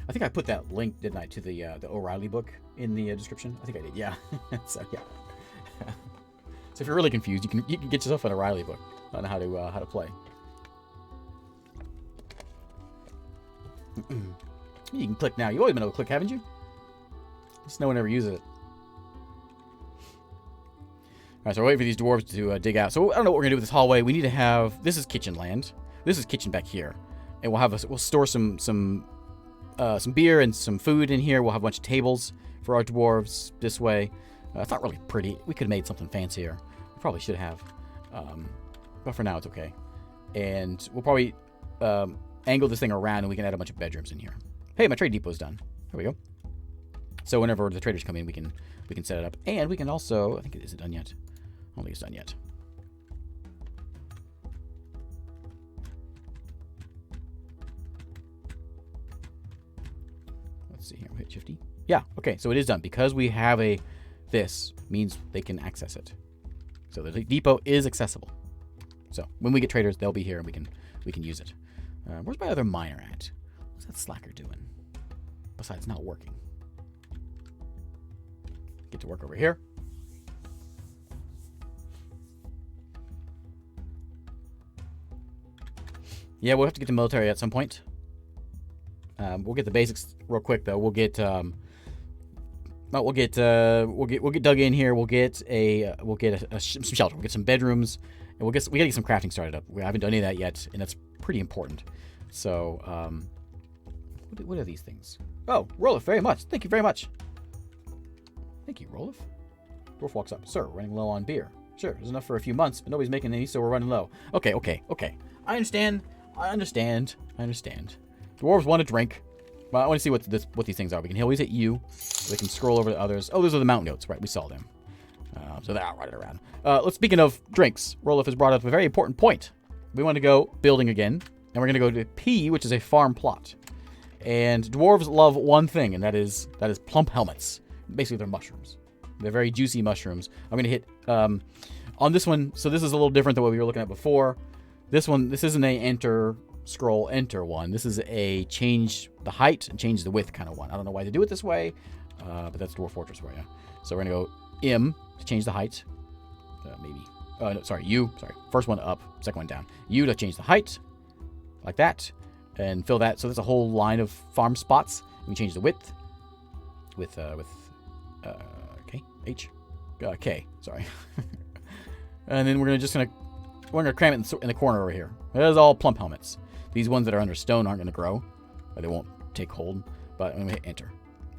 I think I put that link, didn't I, to the O'Reilly book in the description? I think I did. Yeah. So yeah. So if you're really confused, you can get yourself an O'Reilly book on how to play. You can click now. You've always been able to click, haven't you? Just no one ever uses it. All right, so we're waiting for these dwarves to dig out. So I don't know what we're gonna do with this hallway. We need to have, this is kitchen land. This is kitchen back here, and we'll store some beer and some food in here. We'll have a bunch of tables for our dwarves this way. It's not really pretty. We could have made something fancier. We probably should have, but for now it's okay. And we'll probably angle this thing around, and we can add a bunch of bedrooms in here. Hey, my trade depot's done. There we go. So whenever the traders come in, we can set it up, and we can also, I think, is it done yet? I don't think it's done yet. Let's see here. We hit 50. Yeah. Okay. So it is done because we have this means they can access it. So the depot is accessible. So when we get traders, they'll be here, and we can use it. Where's my other miner at? What's that slacker doing? Besides not working. Get to work over here. Yeah, we'll have to get the military at some point. We'll get the basics real quick though. We'll get dug in here. We'll get some shelter. We'll get some bedrooms, and we gotta get some crafting started up. We haven't done any of that yet, and that's pretty important. So, what are these things? Oh, Roloff, very much. Thank you very much. Thank you, Roloff. Dwarf walks up. Sir, we're running low on beer. Sure, there's enough for a few months, but nobody's making any, so we're running low. Okay. I understand. Dwarves want to drink. Well, I want to see what these things are. We can always hit U. We can scroll over to others. Oh, those are the mountain goats. Right, we saw them. So they're out running around. Speaking of drinks, Roloff has brought up a very important point. We want to go building again, and we're going to go to P, which is a farm plot. And dwarves love one thing, and that is plump helmets. Basically, they're mushrooms. They're very juicy mushrooms. I'm going to hit on this one. So this is a little different than what we were looking at before. This isn't a enter one. This is a change the height and change the width kind of one. I don't know why they do it this way, but that's Dwarf Fortress for you. So we're going to go M to change the height. Maybe. No, sorry, U. Sorry. First one up, second one down. U to change the height, like that, and fill that. So there's a whole line of farm spots. We change the width with K, H, K. Sorry. And then we're gonna cram it in the corner over here. There's all plump helmets. These ones that are under stone aren't gonna grow, or they won't take hold. But I'm gonna hit enter.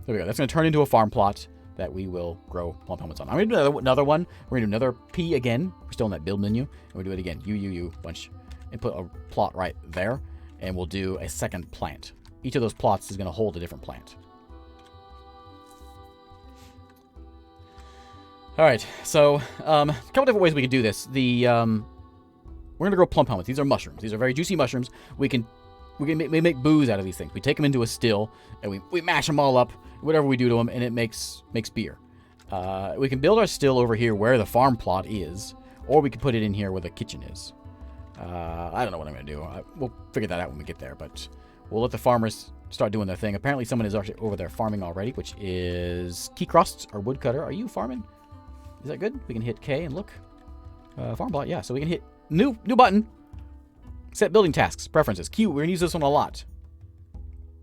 There we go. That's gonna turn into a farm plot that we will grow plump helmets on. I'm gonna do another one. We're gonna do another P again. We're still in that build menu, and we'll do it again. U bunch, and put a plot right there, and we'll do a second plant. Each of those plots is gonna hold a different plant. All right, so a couple different ways we can do this. We're gonna grow plump helmets. These are mushrooms. These are very juicy mushrooms. We make booze out of these things. We take them into a still and we mash them all up. Whatever we do to them, and it makes beer. We can build our still over here where the farm plot is, or we can put it in here where the kitchen is. I don't know what I'm gonna do. We'll figure that out when we get there. But we'll let the farmers start doing their thing. Apparently, someone is actually over there farming already, which is Keycrust, our woodcutter. Are you farming? Is that good? We can hit K and look. Farm plot, yeah. So we can hit new button. Set building tasks, preferences. Q, we're gonna use this one a lot.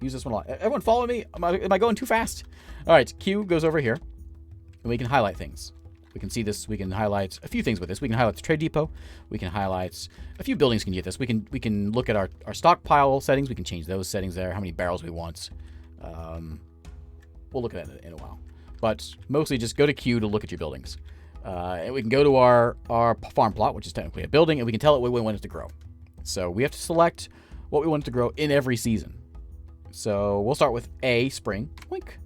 Everyone follow me? Am I going too fast? All right, Q goes over here, and we can highlight things. We can see this. We can highlight a few things with this. We can highlight the trade depot. We can highlight a few buildings. Can get this. We can look at our stockpile settings. We can change those settings there. How many barrels we want. We'll look at that in a while. But mostly just go to Q to look at your buildings. And we can go to our farm plot, which is technically a building, and we can tell it what we want it to grow. So we have to select what we want it to grow in every season. So we'll start with A, spring. Blink.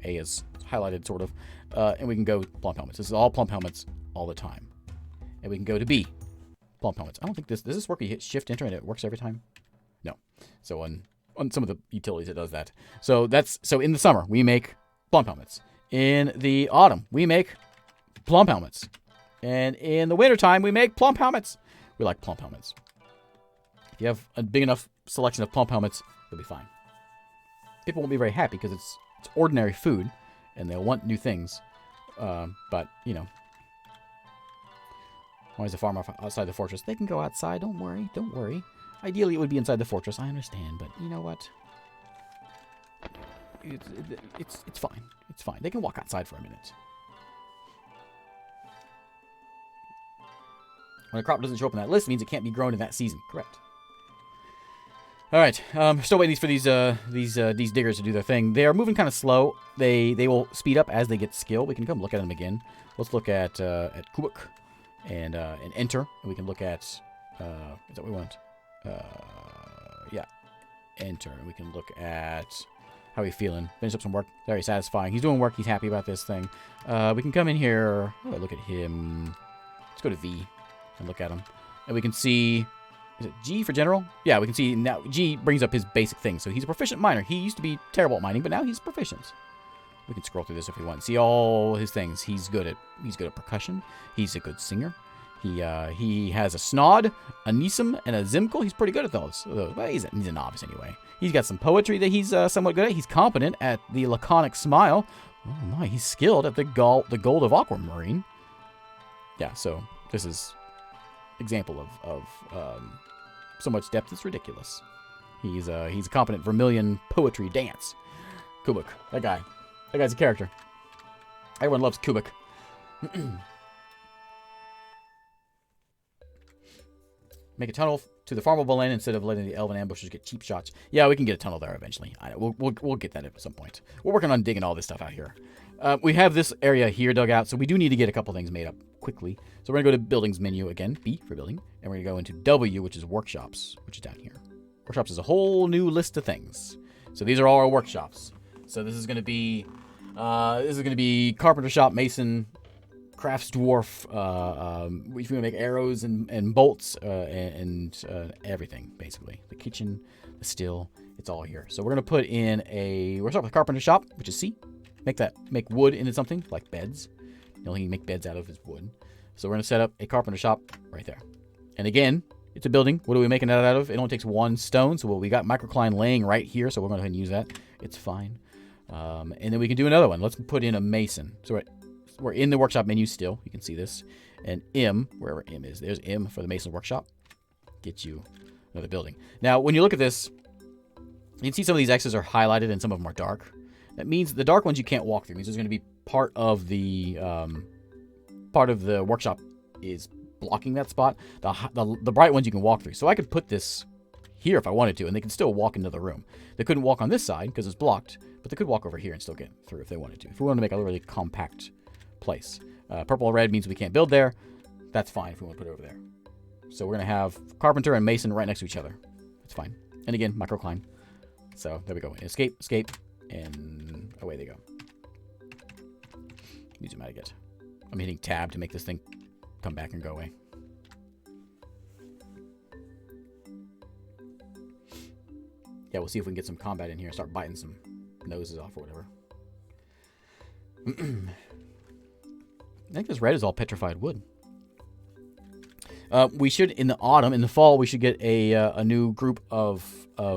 A is highlighted, sort of. And we can go plump helmets. This is all plump helmets all the time. And we can go to B, plump helmets. I don't think does this work? You hit Shift Enter and it works every time? No. So on some of the utilities it does that. So in the summer we make plump helmets. In the autumn we make plump helmets. And in the wintertime we make plump helmets. We like plump helmets. If you have a big enough selection of plump helmets, you'll be fine. people won't be very happy because it's ordinary food, and they'll want new things. But, you know, why is the farm outside the fortress? They can go outside. Don't worry. Don't worry. Ideally, it would be inside the fortress. I understand, but you know what? It's fine. It's fine. They can walk outside for a minute. When a crop doesn't show up on that list, it means it can't be grown in that season. Correct. All right. Still waiting for these diggers to do their thing. They are moving kind of slow. They will speed up as they get skill. We can come look at them again. Let's look at Kubuk and enter. And we can look at is that what we want? Yeah. Enter. And we can look at how he's feeling. Finish up some work. Very satisfying. He's doing work. He's happy about this thing. We can come in here. Oh, look at him. Let's go to V and look at him. And we can see... Is it G for general? Yeah, we can see now G brings up his basic things. So he's a proficient miner. He used to be terrible at mining, but now he's proficient. We can scroll through this if we want. See all his things. He's good at percussion. He's a good singer. He has a snod, a nisum, and a zimkel. He's pretty good at those. Well, he's a novice anyway. He's got some poetry that he's somewhat good at. He's competent at the laconic smile. Oh my, he's skilled at the gold of aquamarine. Yeah, so this is example of so much depth it's ridiculous. He's a competent vermilion poetry dance. Kubuk, that guy's a character. Everyone loves Kubuk. Make a tunnel to the farmable land instead of letting the elven ambushers get cheap shots. Yeah, we can get a tunnel there eventually. We'll get that at some point. We're working on digging all this stuff out here. We have this area here dug out, so we do need to get a couple things made up quickly. So we're going to go to Buildings menu again, B for Building, and we're going to go into W, which is Workshops, which is down here. Workshops is a whole new list of things. So these are all our workshops. So this is going to be Carpenter Shop, Mason, Crafts Dwarf. We're going to make arrows and bolts and everything, basically. The kitchen, the still, it's all here. So we're going to put in we'll start with Carpenter Shop, which is C. Make wood into something like beds. You can make beds out of his wood. So we're going to set up a carpenter shop right there. And again, it's a building. What are we making that out of? It only takes one stone. So we got microcline laying right here. So we're going to go ahead and use that. It's fine. And then we can do another one. Let's put in a mason. So we're in the workshop menu still. You can see this. And M, wherever M is, there's M for the mason workshop. Get you another building. Now, when you look at this, you can see some of these X's are highlighted and some of them are dark. That means the dark ones you can't walk through. It means there's going to be part of the workshop is blocking that spot. The bright ones you can walk through. So I could put this here if I wanted to, and they can still walk into the room. They couldn't walk on this side because it's blocked, but they could walk over here and still get through if they wanted to. If we want to make a really compact place. Purple and red means we can't build there. That's fine if we want to put it over there. So we're going to have carpenter and mason right next to each other. That's fine. And again, microcline. So there we go. Escape, escape. And away they go. Use them out again. I'm hitting tab to make this thing come back and go away. Yeah, we'll see if we can get some combat in here and start biting some noses off or whatever. I think this red is all petrified wood. We should, in the autumn, in the fall, we should get a new group of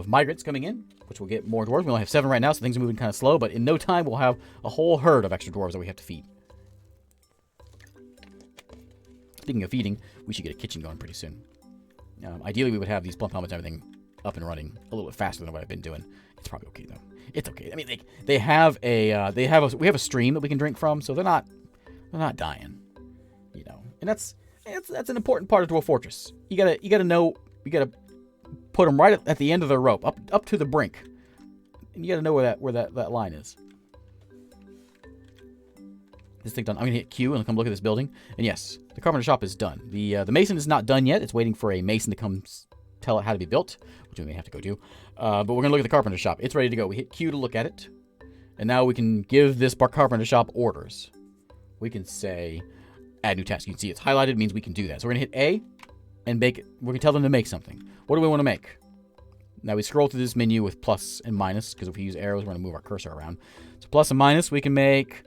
migrants coming in, which will get more dwarves. We only have 7 right now, so things are moving kind of slow, but in no time we'll have a whole herd of extra dwarves that we have to feed. Speaking of feeding, we should get a kitchen going pretty soon. Ideally, we would have these plump helmets and everything up and running a little bit faster than what I've been doing. It's probably okay though. It's okay. I mean, we have a stream that we can drink from, so they're not dying, you know. And that's an important part of Dwarf Fortress. You gotta put them right at the end of the rope, up to the brink, and you gotta know where that line is. This thing done. I'm gonna hit Q and come look at this building. And yes, the carpenter shop is done. The mason is not done yet. It's waiting for a mason to come tell it how to be built, which we may have to go do. But we're gonna look at the carpenter shop. It's ready to go. We hit Q to look at it, and now we can give this carpenter shop orders. We can say add new task. You can see it's highlighted, means we can do that. So we're gonna hit A and make it. We're gonna tell them to make something. What do we want to make? Now we scroll through this menu with plus and minus, because if we use arrows, we're gonna move our cursor around. So plus and minus, we can make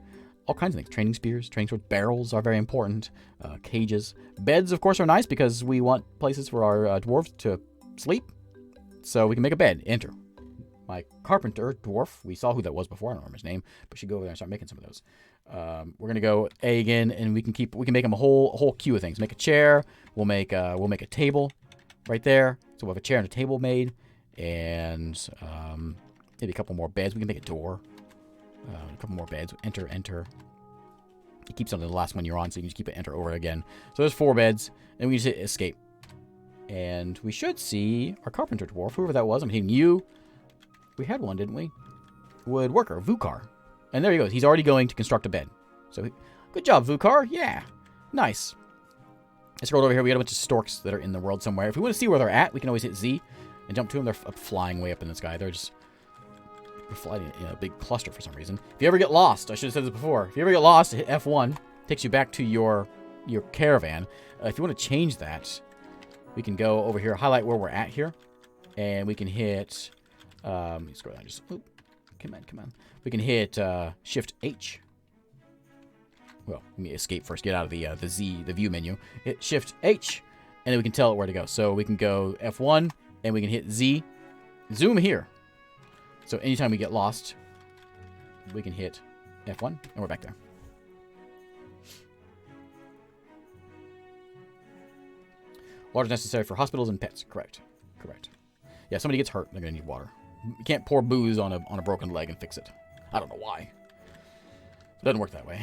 all kinds of things. Training spears, training swords, barrels are very important. Cages. Beds, of course, are nice because we want places for our dwarves to sleep. So we can make a bed. Enter. my carpenter dwarf. We saw who that was before. I don't remember his name, but we should go over there and start making some of those. We're gonna go A again, and we can make him a whole queue of things. Make a chair. We'll make a table right there. So we'll have a chair and a table made, and maybe a couple more beds. We can make a door. A couple more beds. Enter. It keeps on the last one you're on, so you can just keep it enter over again. So there's 4 beds, and we just hit escape. And we should see our carpenter dwarf, whoever that was. I'm hitting you. We had one, didn't we? Woodworker, Vukar. And there he goes. He's already going to construct a bed. So good job, Vukar. Yeah. Nice. I scrolled over here. We got a bunch of storks that are in the world somewhere. If we want to see where they're at, we can always hit Z and jump to them. They're flying way up in the sky. They're flying in a big cluster for some reason. If you ever get lost, I should have said this before. If you ever get lost, hit F1. Takes you back to your caravan. If you want to change that, we can go over here, highlight where we're at here, and we can hit, let me scroll down, just, come on. We can hit Shift H. Well, let me escape first, get out of the view menu. Hit Shift H, and then we can tell it where to go. So we can go F1, and we can hit Z, zoom here. So anytime we get lost, we can hit F1, and we're back there. Water is necessary for hospitals and pets. Correct. Yeah, somebody gets hurt, they're going to need water. You can't pour booze on a broken leg and fix it. I don't know why. It doesn't work that way.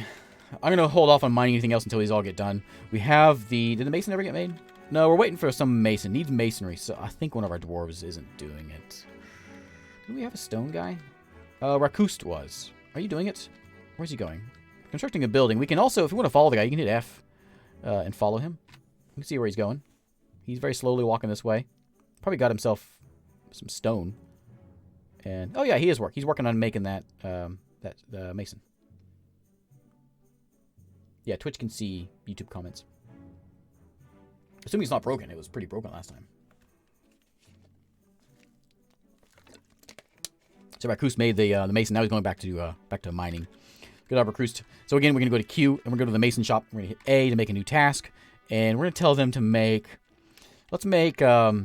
I'm going to hold off on mining anything else until these all get done. We have Did the mason ever get made? No, we're waiting for some mason. Needs masonry, so I think one of our dwarves isn't doing it. Do we have a stone guy? Rakust was. Are you doing it? Where's he going? Constructing a building. We can also, if you want to follow the guy, you can hit F and follow him. You can see where he's going. He's very slowly walking this way. Probably got himself some stone. And oh yeah, he is working. He's working on making that mason. Yeah, Twitch can see YouTube comments. Assuming it's not broken. It was pretty broken last time. So Rakust made the mason. Now he's going back to mining. Good job, Rakust. So again, we're gonna go to Q and we're gonna go to the mason shop. We're gonna hit A to make a new task, and we're gonna tell them to make. Let's make a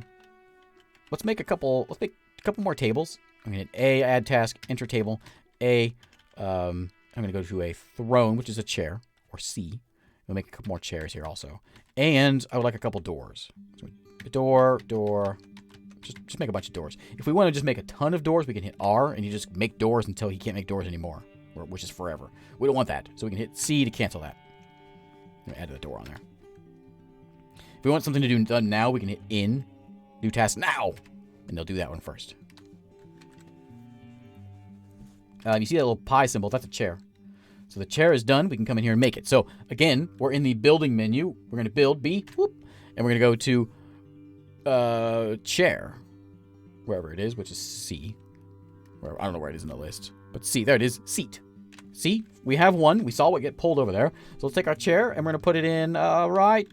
couple more tables. I'm gonna hit A, add task, enter table. A, I'm gonna go to a throne, which is a chair, or C. We'll make a couple more chairs here also. And I would like a couple doors. So door. Just make a bunch of doors. If we want to just make a ton of doors, we can hit R, and you just make doors until he can't make doors anymore, which is forever. We don't want that, so we can hit C to cancel that. I'm gonna add the door on there. If we want something to do done now, we can hit in, new task now, and they'll do that one first. You see that little pie symbol? That's a chair. So the chair is done. We can come in here and make it. So again, we're in the building menu. We're going to build B, whoop, and we're going to go to chair, wherever it is, which is C. I don't know where it is in the list, but C. There it is. Seat. See, we have one. We saw what get pulled over there. So let's take our chair and we're going to put it in right.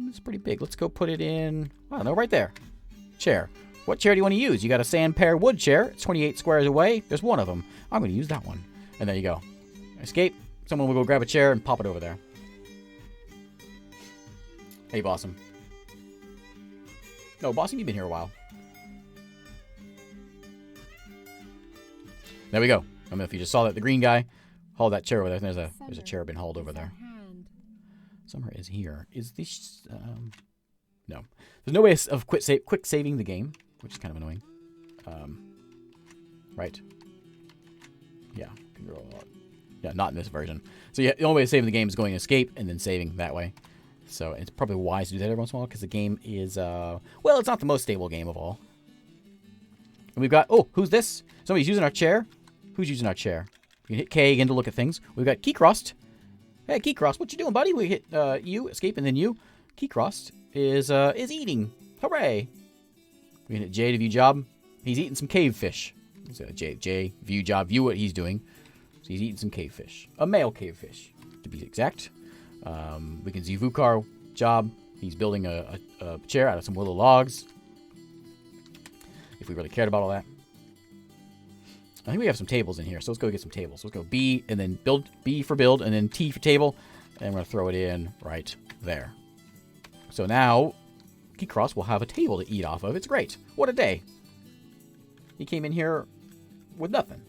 It's pretty big. Let's go put it in. I don't know, right there. Chair. What chair do you want to use? You got a sand pear wood chair. It's 28 squares away. There's one of them. I'm going to use that one. And there you go. Escape. Someone will go grab a chair and pop it over there. Hey, Bossum. No, Bossum, you've been here a while. There we go. I don't know if you just saw that. The green guy hauled that chair over there. There's a chair been hauled over there. Summer is here. Is this... No. There's no way of quick saving the game, which is kind of annoying. Right. Yeah. Yeah, not in this version. So yeah, the only way of saving the game is going escape and then saving that way. So it's probably wise to do that every once in a while because the game is, well, it's not the most stable game of all. And we've got, oh, who's this? Somebody's using our chair. Who's using our chair? You can hit K again to look at things. We've got Keycrossed. Hey, Keycrossed, what you doing, buddy? We hit U, escape, and then U. Keycrossed is eating. Hooray. We can hit J to view job. He's eating some cave fish. So J, view job, view what he's doing. So he's eating some cave fish. A male cave fish, to be exact. We can see Vukar job. He's building a chair out of some willow logs. If we really cared about all that. I think we have some tables in here, so let's go get some tables. So let's go B, and then build, B for build, and then T for table. And we're going to throw it in right there. So now, Keycross will have a table to eat off of. It's great. What a day. He came in here with nothing.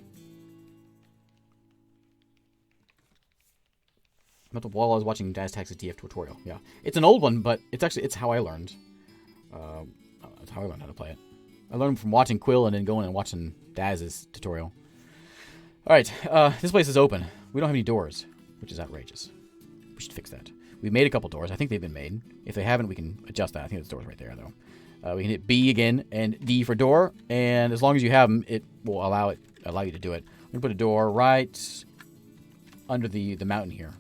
While I was watching Daz Taxi TF tutorial. Yeah. It's an old one, but it's how I learned. It's how I learned how to play it. I learned from watching Quill and then going and watching Daz's tutorial. Alright, this place is open. We don't have any doors, which is outrageous. We should fix that. We've made a couple doors. I think they've been made. If they haven't, we can adjust that. I think there's doors right there, though. We can hit B again and D for door, and as long as you have them, it will allow you to do it. I'm going to put a door right under the mountain here.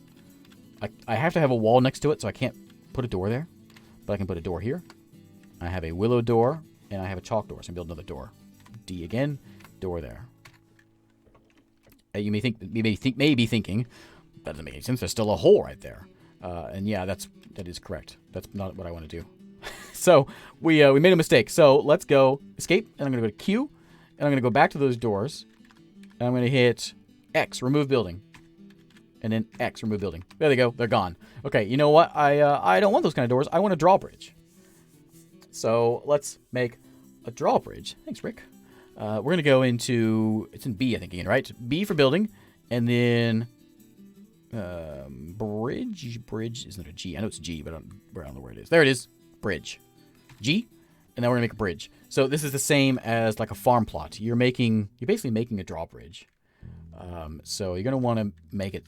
I have to have a wall next to it, so I can't put a door there. But I can put a door here. I have a willow door, and I have a chalk door, so I can build another door. D again, door there. You may be thinking, that doesn't make any sense. There's still a hole right there. And yeah, that is correct. That's not what I want to do. So we made a mistake. So let's go escape, and I'm going to go to Q, and I'm going to go back to those doors, and I'm going to hit X, remove building. And then X, remove building. There they go. They're gone. Okay, you know what? I don't want those kind of doors. I want a drawbridge. So let's make a drawbridge. Thanks, Rick. We're going to go into... It's in B, I think, again, right? B for building. And then... bridge? Bridge? Isn't it a G? I know it's a G, but I don't know where it is. There it is. Bridge. G. And then we're going to make a bridge. So this is the same as like a farm plot. You're basically making a drawbridge. So you're going to want to make it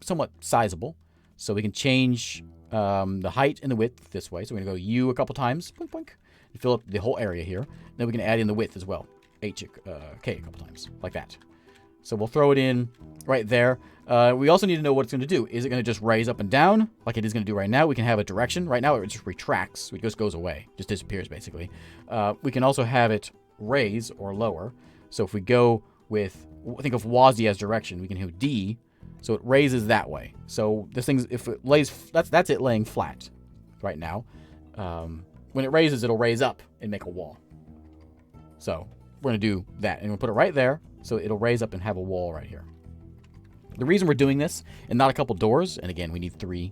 somewhat sizable, so we can change the height and the width this way. So we're going to go U a couple times, boink, boink, and fill up the whole area here. Then we can add in the width as well, K a couple times, like that. So we'll throw it in right there. We also need to know what it's going to do. Is it going to just raise up and down, like it is going to do right now? We can have a direction. Right now it just retracts. It just goes away, just disappears, basically. We can also have it raise or lower. So if we go with, think of WASD as direction, we can hit D. So it raises that way. So this thing's, if it lays, that's it laying flat right now. When it raises, it'll raise up and make a wall. So we're going to do that. And we'll put it right there. So it'll raise up and have a wall right here. The reason we're doing this and not a couple doors, and again, we need 3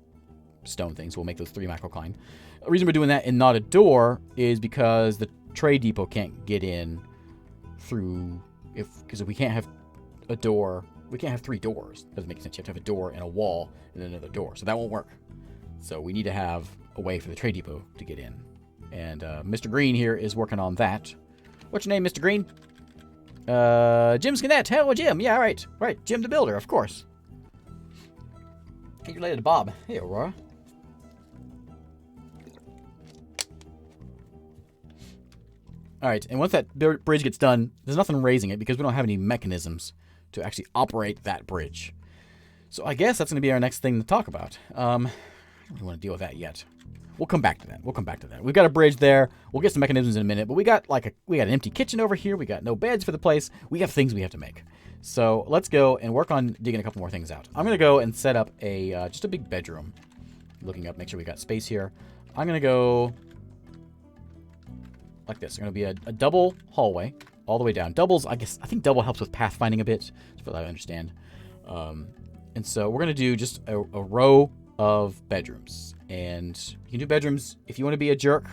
stone things. So we'll make those 3 macrocline. The reason we're doing that and not a door is because the trade depot can't get in through, because if we can't have a door, we can't have 3 doors. Doesn't make sense. You have to have a door and a wall and another door. So that won't work. So we need to have a way for the trade depot to get in. And Mr. Green here is working on that. What's your name, Mr. Green? Jim Skinette. Hello, Jim. Yeah, right. Right. Jim the Builder, of course. You're related to Bob. Hey, Aurora. Alright, and once that bridge gets done, there's nothing raising it because we don't have any mechanisms to actually operate that bridge. So I guess that's going to be our next thing to talk about. I don't really want to deal with that yet. We'll come back to that. We've got a bridge there. We'll get some mechanisms in a minute, but we got an empty kitchen over here. We got no beds for the place. We have things we have to make. So let's go and work on digging a couple more things out. I'm going to go and set up just a big bedroom. Looking up, make sure we got space here. I'm going to go like this. It's going to be a double hallway all the way down. Doubles, I think double helps with pathfinding a bit, as far as I understand. And so we're going to do just a row of bedrooms. And you can do bedrooms if you want to be a jerk.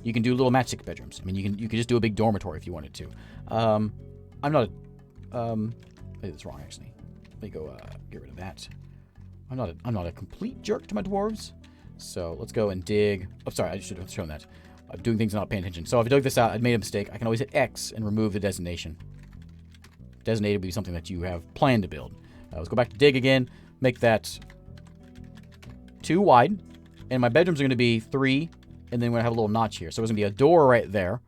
You can do little matchstick bedrooms. I mean, you can just do a big dormitory if you wanted to. I'm not that's wrong, actually. Let me go get rid of that. I'm not a complete jerk to my dwarves. So let's go and dig. Oh, sorry, I should have shown that. I'm doing things and not paying attention. So if I dug this out, I made a mistake. I can always hit X and remove the designation. Designated would be something that you have planned to build. Let's go back to dig again. Make that 2 wide. And my bedrooms are going to be 3. And then we're going to have a little notch here. So there's going to be a door right there.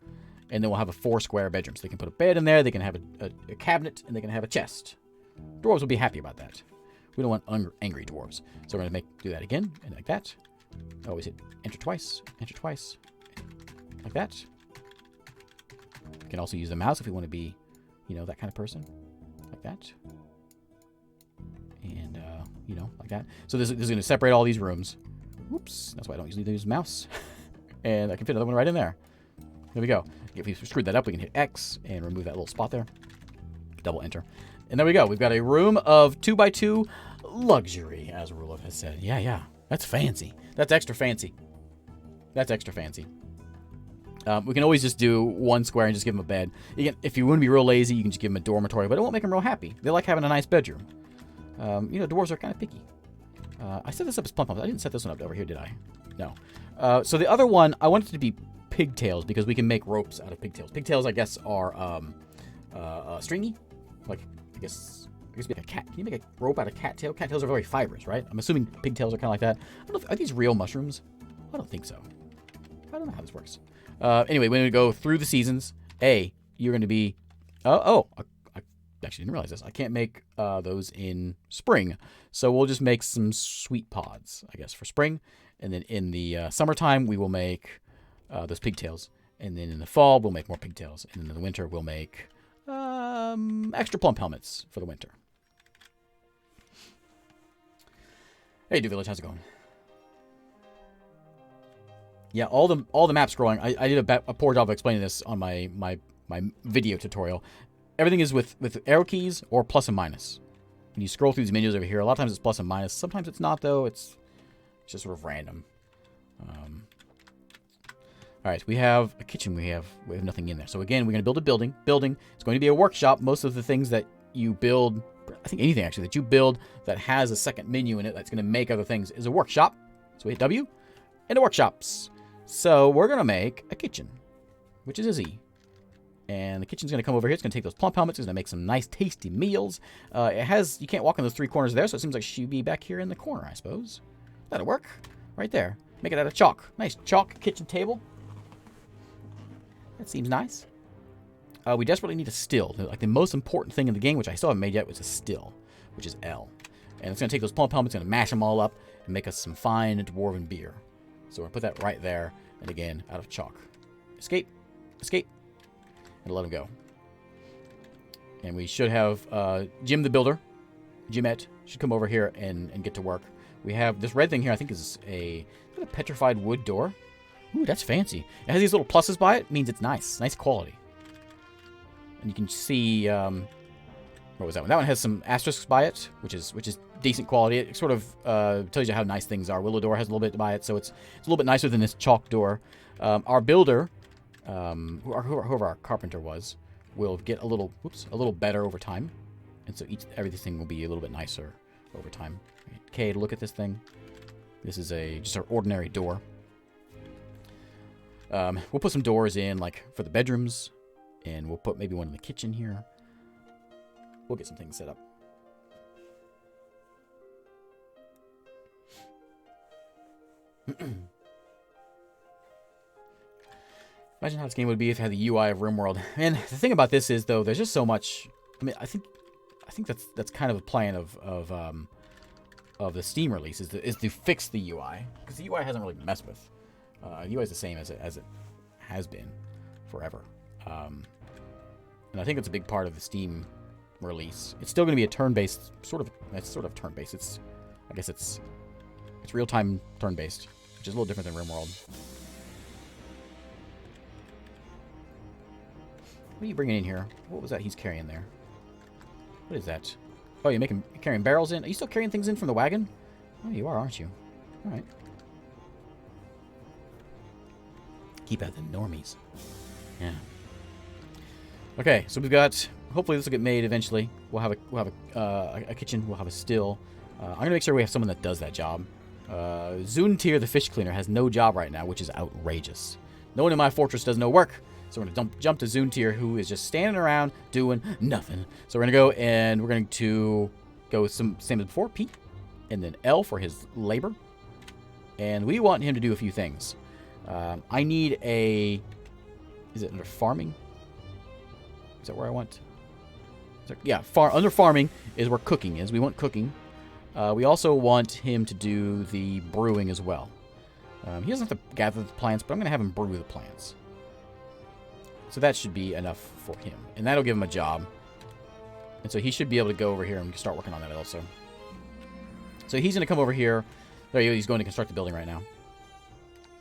And then we'll have a 4 square bedroom. So they can put a bed in there. They can have a cabinet. And they can have a chest. Dwarves will be happy about that. We don't want angry dwarves. So we're going to do that again. And like that. Always hit enter twice. Enter twice. Like that. We can also use the mouse if we want to be, that kind of person. Like that. And, like that. So this is going to separate all these rooms. Whoops. That's why I don't usually use mouse. And I can fit another one right in there. There we go. If we screwed that up, we can hit X and remove that little spot there. Double enter. And there we go. We've got a room of 2x2 luxury, as Rulov has said. Yeah. That's fancy. That's extra fancy. We can always just do one square and just give them a bed. If you want to be real lazy, you can just give them a dormitory, but it won't make them real happy. They like having a nice bedroom. You know, dwarves are kind of picky. I set this up as plum-pums. I didn't set this one up over here, did I? No. So the other one, I want it to be pigtails because we can make ropes out of pigtails. Pigtails, I guess, are stringy. Like, I guess like a cat. Can you make a rope out of cattail? Cattails are very fibrous, right? I'm assuming pigtails are kind of like that. I don't know are these real mushrooms? I don't think so. I don't know how this works. Anyway, when we go through the seasons, you're going to be... I actually didn't realize this. I can't make those in spring. So we'll just make some sweet pods, I guess, for spring. And then in the summertime, we will make those pigtails. And then in the fall, we'll make more pigtails. And then in the winter, we'll make extra plump helmets for the winter. Hey, Do Village, how's it going? Yeah, all the map scrolling. I did a poor job of explaining this on my video tutorial. Everything is with arrow keys or plus and minus. When you scroll through these menus over here, a lot of times it's plus and minus. Sometimes it's not, though. It's just sort of random. All right, we have a kitchen. We have nothing in there. So again, we're going to build a building. It's going to be a workshop. Most of the things that you build, I think anything actually that you build that has a second menu in it that's going to make other things is a workshop. So we hit W into workshops. So we're going to make a kitchen, which is a Z. And the kitchen's going to come over here. It's going to take those plump helmets. It's going to make some nice, tasty meals. You can't walk in those three corners there, so it seems like she'd be back here in the corner, I suppose. That'll work. Right there. Make it out of chalk. Nice chalk kitchen table. That seems nice. We desperately need a still. Like the most important thing in the game, which I still haven't made yet, was a still, which is L. And it's going to take those plump helmets, going to mash them all up, and make us some fine dwarven beer. So we're going to put that right there, and again, out of chalk. Escape. Escape. And let him go. And we should have Jim the Builder, Jimette, should come over here and get to work. We have this red thing here, I think is a petrified wood door. Ooh, that's fancy. It has these little pluses by it. Means it's nice. Nice quality. And you can see... what was that one? That one has some asterisks by it, which is decent quality. It sort of tells you how nice things are. Willow door has a little bit by it, so it's a little bit nicer than this chalk door. Our builder... whoever our carpenter was, will get a little better over time, and so everything will be a little bit nicer over time. Okay, look at this thing. This is just an ordinary door. We'll put some doors in, like for the bedrooms, and we'll put maybe one in the kitchen here. We'll get some things set up. Imagine how this game would be if it had the UI of RimWorld. And the thing about this is, though, there's just so much. I mean, I think that's kind of a plan of the Steam release is to fix the UI, because the UI hasn't really been messed with. UI is the same as it has been forever, and I think it's a big part of the Steam release. It's still going to be a turn-based sort of turn-based. I guess it's real-time turn-based, which is a little different than RimWorld. What are you bringing in here? What was that he's carrying there? What is that? Oh, you're carrying barrels in? Are you still carrying things in from the wagon? Oh, you are, aren't you? All right. Keep out the normies. Yeah. Okay, so we've got... Hopefully this will get made eventually. We'll have a kitchen. We'll have a still. I'm going to make sure we have someone that does that job. Zuntir, the fish cleaner, has no job right now, which is outrageous. No one in my fortress does no work. So we're going to jump to Zuntir, who is just standing around doing nothing. So we're going to go and we're going to go with same as before, P, and then L for his labor. And we want him to do a few things. I need a... Is it under farming? Is that where I want? Yeah, under farming is where cooking is. We want cooking. We also want him to do the brewing as well. He doesn't have to gather the plants, but I'm going to have him brew the plants. So that should be enough for him. And that'll give him a job. And so he should be able to go over here and start working on that also. So he's going to come over here. There he is. He's going to construct the building right now.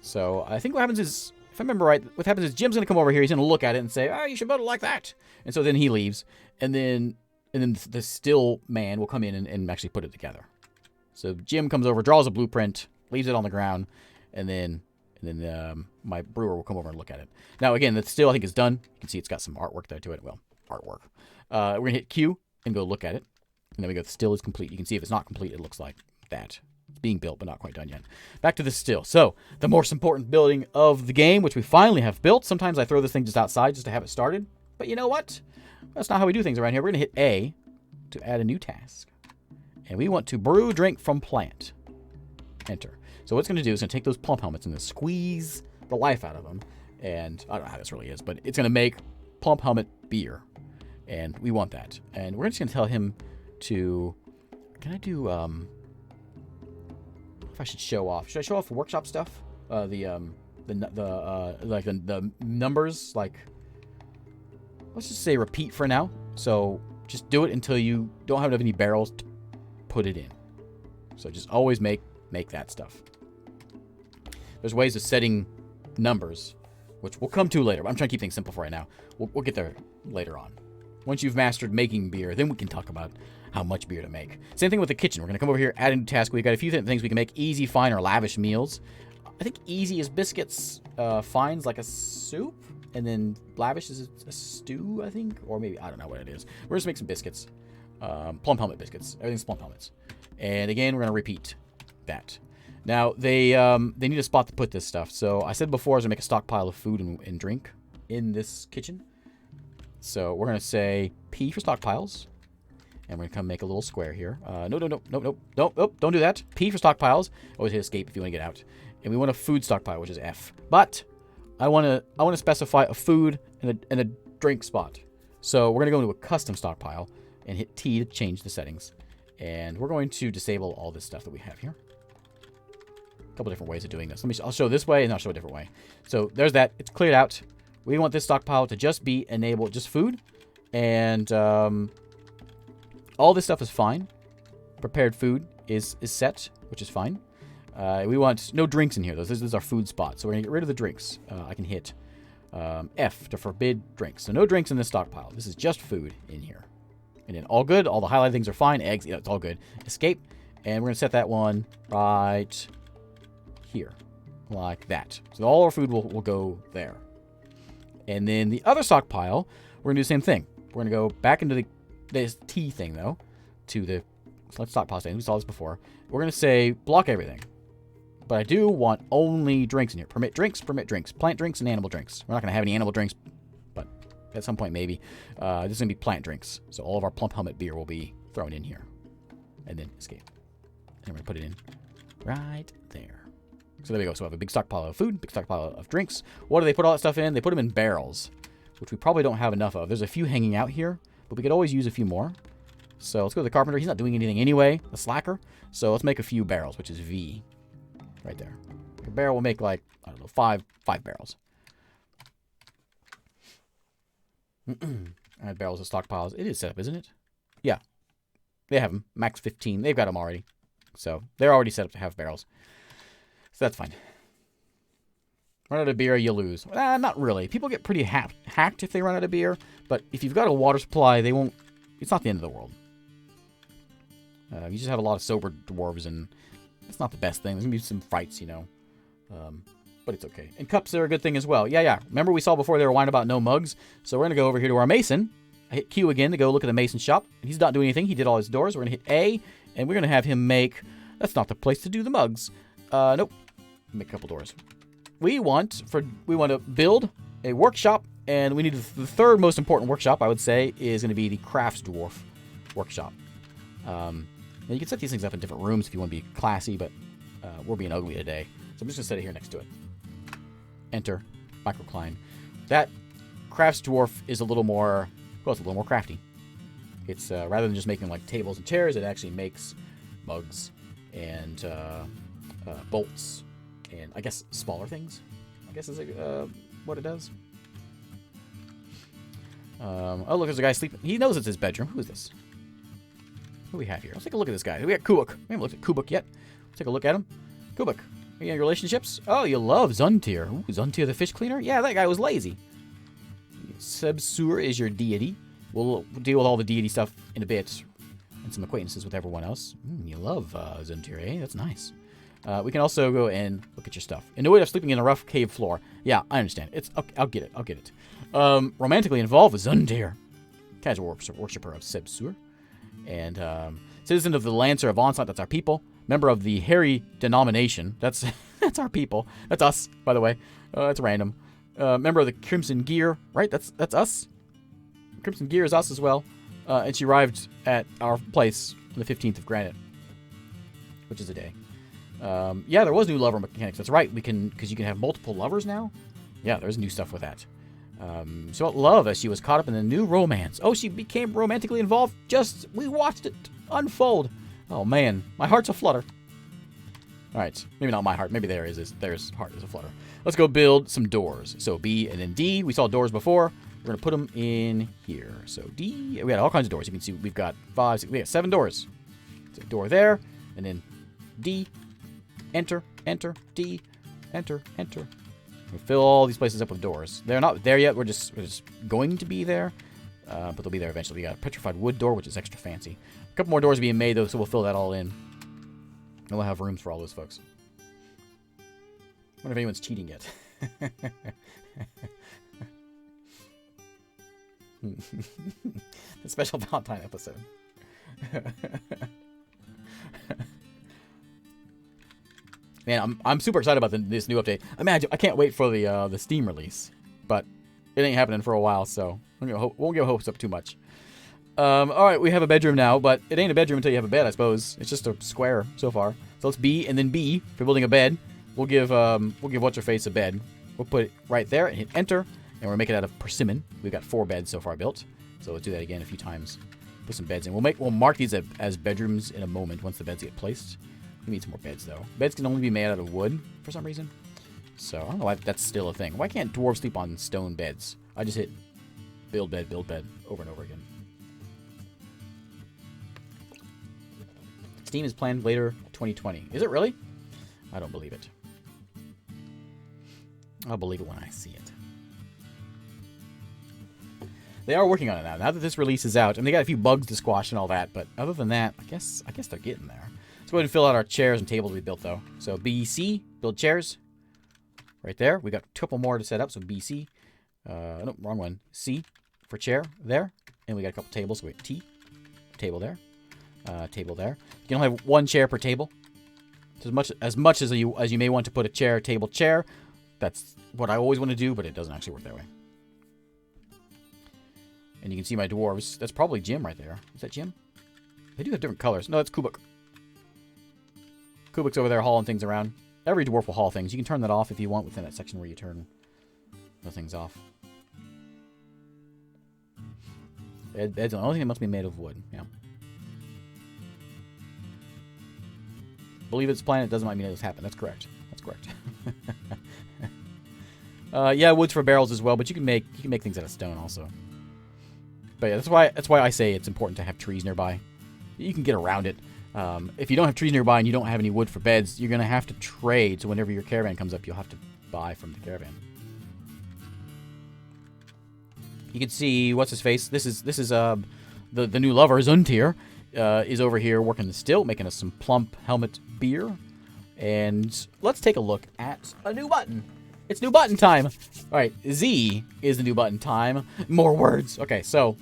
So I think what happens is, if I remember right, what happens is Jim's going to come over here. He's going to look at it and say, oh, you should build it like that. And so then he leaves. And then the still man will come in and actually put it together. So Jim comes over, draws a blueprint, leaves it on the ground, and then And then my brewer will come over and look at it. Now, again, the still, I think, is done. You can see it's got some artwork there to it. Well, artwork. We're going to hit Q and go look at it. And then we go, the still is complete. You can see if it's not complete, it looks like that. It's being built, but not quite done yet. Back to the still. So, the most important building of the game, which we finally have built. Sometimes I throw this thing just outside just to have it started. But you know what? That's not how we do things around here. We're going to hit A to add a new task. And we want to brew drink from plant. Enter. So what it's going to do is going to take those plump helmets and squeeze the life out of them. And I don't know how this really is, but it's going to make plump helmet beer. And we want that. And we're just going to tell him to... Can I do... if I should show off. Should I show off workshop stuff? The numbers, like... Let's just say repeat for now. So just do it until you don't have any barrels to put it in. So just always make that stuff. There's ways of setting numbers, which we'll come to later. But I'm trying to keep things simple for right now. We'll get there later on. Once you've mastered making beer, then we can talk about how much beer to make. Same thing with the kitchen. We're going to come over here, add a new task. We've got a few things we can make easy, fine, or lavish meals. I think easy is biscuits, fine's like a soup, and then lavish is a stew, I think, or maybe, I don't know what it is. We're just make some biscuits, plum helmet biscuits. Everything's plum helmets. And again, we're going to repeat that. Now, they need a spot to put this stuff. So I said before I was going to make a stockpile of food and drink in this kitchen. So we're going to say P for stockpiles. And we're going to come make a little square here. No, don't do that. P for stockpiles. Always hit escape if you want to get out. And we want a food stockpile, which is F. But I want to specify a food and a drink spot. So we're going to go into a custom stockpile and hit T to change the settings. And we're going to disable all this stuff that we have here. A couple different ways of doing this. I'll show this way and I'll show a different way. So there's that. It's cleared out. We want this stockpile to just be enabled, just food. And all this stuff is fine. Prepared food is set, which is fine. We want no drinks in here, though. This is our food spot. So we're going to get rid of the drinks. I can hit F to forbid drinks. So no drinks in this stockpile. This is just food in here. And then all good. All the highlighted things are fine. Eggs, yeah, it's all good. Escape. And we're going to set that one right here. Like that. So all our food will go there. And then the other stockpile, we're going to do the same thing. We're going to go back into this T thing, though, to the select stockpile thing. We saw this before. We're going to say block everything. But I do want only drinks in here. Permit drinks, plant drinks, and animal drinks. We're not going to have any animal drinks, but at some point maybe. This is going to be plant drinks. So all of our plump helmet beer will be thrown in here. And then escape. And we're going to put it in right there. So there we go. So we have a big stockpile of food, big stockpile of drinks. What do they put all that stuff in? They put them in barrels, which we probably don't have enough of. There's a few hanging out here, but we could always use a few more. So let's go to the carpenter. He's not doing anything anyway, the slacker. So let's make a few barrels, which is V. Right there. A barrel will make like, I don't know, five barrels. Add barrels of stockpiles. It is set up, isn't it? Yeah. They have them. Max 15. They've got them already. So they're already set up to have barrels. So that's fine. Run out of beer, you lose. Not really. People get pretty hacked if they run out of beer. But if you've got a water supply, they won't... It's not the end of the world. You just have a lot of sober dwarves, and it's not the best thing. There's going to be some fights, you know. But it's okay. And cups are a good thing as well. Yeah. Remember we saw before they were whining about no mugs? So we're going to go over here to our mason. I hit Q again to go look at the mason shop. He's not doing anything. He did all his doors. We're going to hit A, and we're going to have him make... That's not the place to do the mugs. Nope. Make a couple doors. We want to build a workshop, and we need the third most important workshop, I would say, is going to be the crafts dwarf workshop. And you can set these things up in different rooms if you want to be classy, but we're being ugly today. So I'm just going to set it here next to it. Enter. Microcline. That crafts dwarf is a little more, well, it's a little more crafty. It's, rather than just making like tables and chairs, it actually makes mugs and bolts and I guess smaller things. I guess is what it does. Oh, look, there's a guy sleeping. He knows it's his bedroom. Who is this? Who do we have here? Let's take a look at this guy. We got Kubuk. We haven't looked at Kubuk yet. Let's take a look at him. Kubuk, are you in relationships? Oh, you love Zuntir. Ooh, Zuntir the fish cleaner? Yeah, that guy was lazy. Sebsur is your deity. We'll deal with all the deity stuff in a bit. And some acquaintances with everyone else. You love Zuntir, eh? That's nice. We can also go and look at your stuff. Annoyed of sleeping in a rough cave floor. Yeah, I understand. It's okay, I'll get it. I'll get it. Romantically involved with Zundir. Casual worshiper of Sebsur. And citizen of the Lancer of Onslaught. That's our people. Member of the Hairy denomination. That's that's our people. That's us, by the way. It's random. Member of the Crimson Gear. Right? That's us. Crimson Gear is us as well. And she arrived at our place on the 15th of Granite. Which is a day. Yeah, there was new lover mechanics. That's right. Because you can have multiple lovers now. Yeah, there's new stuff with that. She felt love as she was caught up in a new romance. Oh, she became romantically involved. We watched it unfold. Oh man, my heart's a flutter. All right, maybe not my heart. Maybe there's heart is a flutter. Let's go build some doors. So B and then D. We saw doors before. We're gonna put them in here. So D. We got all kinds of doors. You can see we've got 5, 6. We got 7 doors. So door there, and then D. Enter, enter, D, enter, enter. We fill all these places up with doors. They're not there yet. We're just going to be there, but they'll be there eventually. We got a petrified wood door, which is extra fancy. A couple more doors being made though, so we'll fill that all in, and we'll have rooms for all those folks. I wonder if anyone's cheating yet. The special Valentine episode. Man, I'm super excited about this new update. I can't wait for the Steam release, but it ain't happening for a while, so won't get hopes up too much. All right, we have a bedroom now, but it ain't a bedroom until you have a bed, I suppose. It's just a square so far. So let's B and then B for building a bed. We'll give what's her face a bed. We'll put it right there and hit enter, and we'll make it out of persimmon. We've got 4 beds so far built, so let's do that again a few times. Put some beds in. We'll mark these as bedrooms in a moment once the beds get placed. We need some more beds, though. Beds can only be made out of wood for some reason. So, I don't know why that's still a thing. Why can't dwarves sleep on stone beds? I just hit build bed over and over again. Steam is planned later 2020. Is it really? I don't believe it. I'll believe it when I see it. They are working on it now. Now that this release is out, and they got a few bugs to squash and all that, but other than that, I guess they're getting there. Let's go ahead and fill out our chairs and tables we built, though. So BC, build chairs. Right there. We got a couple more to set up, so BC. No, wrong one. C for chair there. And we got a couple tables, so we have T. Table there. Table there. You can only have 1 chair per table. So as much as you may want to put a chair, table, chair. That's what I always want to do, but it doesn't actually work that way. And you can see my dwarves. That's probably Jim right there. Is that Jim? They do have different colors. No, that's Kubuk. Kubuk's over there hauling things around. Every dwarf will haul things. You can turn that off if you want within that section where you turn the things off. Bed's the only thing that must be made of wood. Yeah. Believe it's planned. It doesn't mean it's happened. That's correct. That's correct. Yeah, wood's for barrels as well, but you can make things out of stone also. But yeah, that's why I say it's important to have trees nearby. You can get around it. If you don't have trees nearby and you don't have any wood for beds, you're gonna have to trade. So whenever your caravan comes up, you'll have to buy from the caravan. You can see what's his face. This is the new lover Zuntir is over here working the still, making us some plump helmet beer. And let's take a look at a new button. It's new button time. All right, Z is the new button time. More words. Okay, so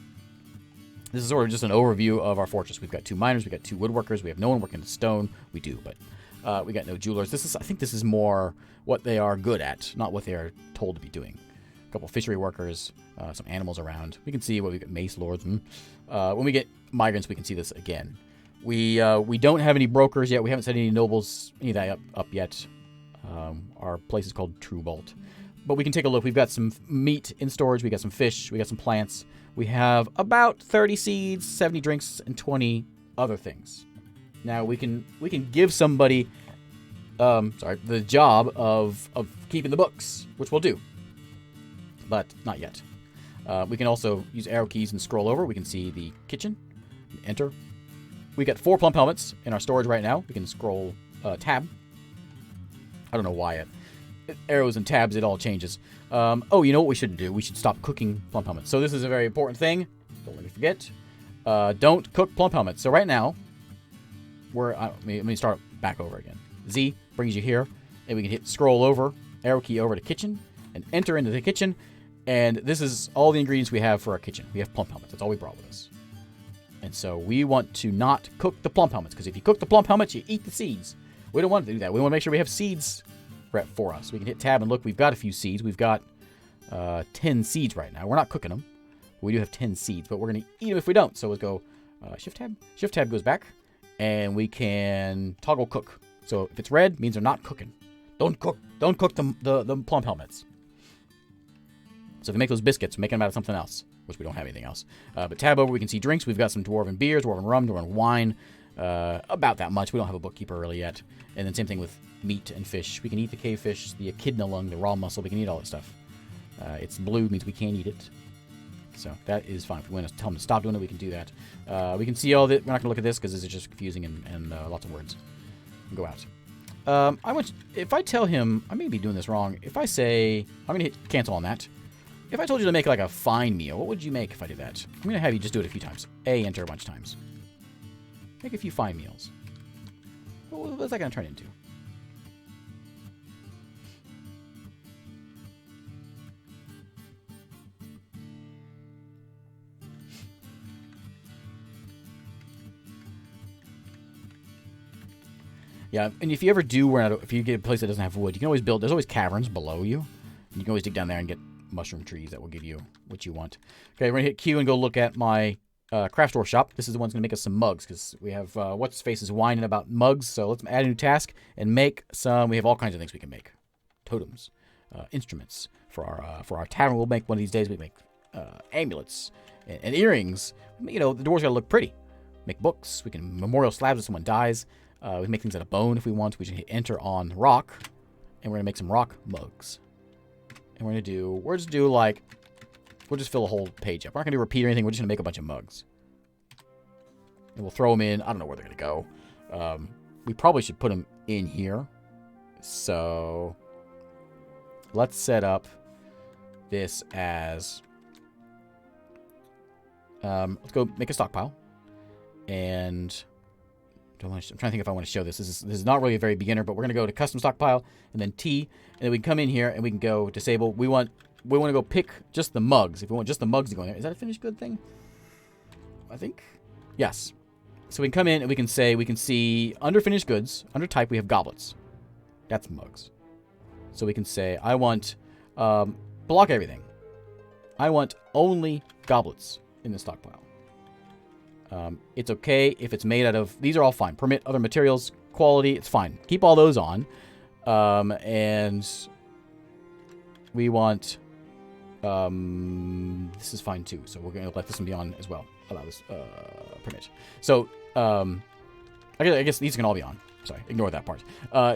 this is sort of just an overview of our fortress. We've got 2 miners, we've got 2 woodworkers, we have no one working the stone. We do, but we got no jewelers. I think this is more what they are good at, not what they are told to be doing. A couple fishery workers, some animals around. We can see what we got, mace lords. When we get migrants, we can see this again. We don't have any brokers yet. We haven't set any nobles, any of that up yet. Our place is called True Bolt. But we can take a look. We've got some meat in storage. We got some fish. We got some plants. We have about 30 seeds, 70 drinks, and 20 other things. Now we can give somebody the job of keeping the books, which we'll do. But not yet. We can also use arrow keys and scroll over. We can see the kitchen. Enter. We got 4 plump helmets in our storage right now. We can scroll tab. I don't know why arrows and tabs, it all changes. Oh, you know what we should do? We should stop cooking plump helmets. So this is a very important thing. Don't let me forget. Don't cook plump helmets. So right now, let me start back over again. Z, brings you here. And we can hit scroll over, arrow key over to kitchen, and enter into the kitchen. And this is all the ingredients we have for our kitchen. We have plump helmets. That's all we brought with us. And so we want to not cook the plump helmets, because if you cook the plump helmets, you eat the seeds. We don't want to do that. We want to make sure we have seeds for us. We can hit tab and look. We've got a few seeds. We've got 10 seeds right now. We're not cooking them. We do have 10 seeds, but we're going to eat them if we don't. So let's go shift tab. Shift tab goes back, and we can toggle cook. So if it's red, it means they're not cooking. Don't cook the plump helmets. So if we make those biscuits, we're making them out of something else, which we don't have anything else. But tab over, we can see drinks. We've got some dwarven beers, dwarven rum, dwarven wine. About that much. We don't have a bookkeeper really yet. And then same thing with meat and fish. We can eat the cave fish, the echidna lung, the raw mussel. We can eat all that stuff. It's blue, means we can't eat it. So that is fine. If we want to tell them to stop doing it, we can do that. We can see all that. We're not going to look at this because this is just confusing and lots of words. Go out. If I tell him, I may be doing this wrong. If I say, I'm going to hit cancel on that. If I told you to make like a fine meal, what would you make if I did that? I'm going to have you just do it a few times. Enter a bunch of times. Make a few fine meals. What's that going to turn into? Yeah, and if you ever do run out, if you get a place that doesn't have wood, you can always build. There's always caverns below you. You can always dig down there and get mushroom trees that will give you what you want. Okay, we're gonna hit Q and go look at my craft store shop. This is the one's gonna make us some mugs because we have what's his face is whining about mugs. So let's add a new task and make some. We have all kinds of things we can make: totems, instruments for our tavern. We'll make one of these days. We make amulets and earrings. You know, the doors gotta look pretty. Make books. We can memorial slabs if someone dies. We can make things out of bone if we want. We can hit enter on rock, and we're gonna make some rock mugs. And we're just fill a whole page up. We're not gonna do repeat or anything. We're just gonna make a bunch of mugs, and we'll throw them in. I don't know where they're gonna go. We probably should put them in here. So let's set up this as. Let's go make a stockpile, and. I'm trying to think if I want to show this. This is not really a very beginner, but we're going to go to custom stockpile and then T, and then we can come in here and we can go disable. We want to go pick just the mugs. If we want just the mugs to go in there, is that a finished good thing? I think yes. So we can come in and we can see under finished goods, under type we have goblets. That's mugs. So we can say I want block everything. I want only goblets in the stockpile. It's okay if it's made out of... These are all fine. Permit other materials. Quality, it's fine. Keep all those on. And we want... this is fine too. So we're going to let this one be on as well. Allow this permit. So, I guess these can all be on. Sorry, ignore that part.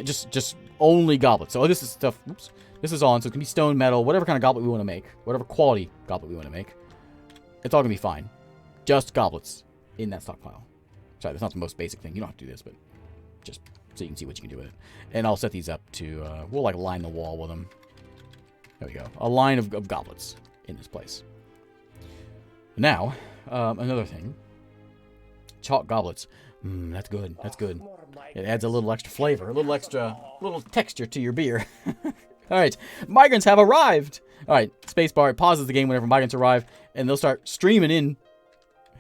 Just only goblets. So this is stuff... Oops. This is on. So it can be stone, metal, whatever kind of goblet we want to make. Whatever quality goblet we want to make. It's all going to be fine. Just goblets in that stockpile. Sorry, that's not the most basic thing. You don't have to do this, but just so you can see what you can do with it. And I'll set these up to, we'll like line the wall with them. There we go. A line of goblets in this place. Now, another thing. Chalk goblets. That's good. That's good. It adds a little extra flavor, a little texture to your beer. All right. Migrants have arrived. All right. Spacebar, it pauses the game whenever migrants arrive, and they'll start streaming in.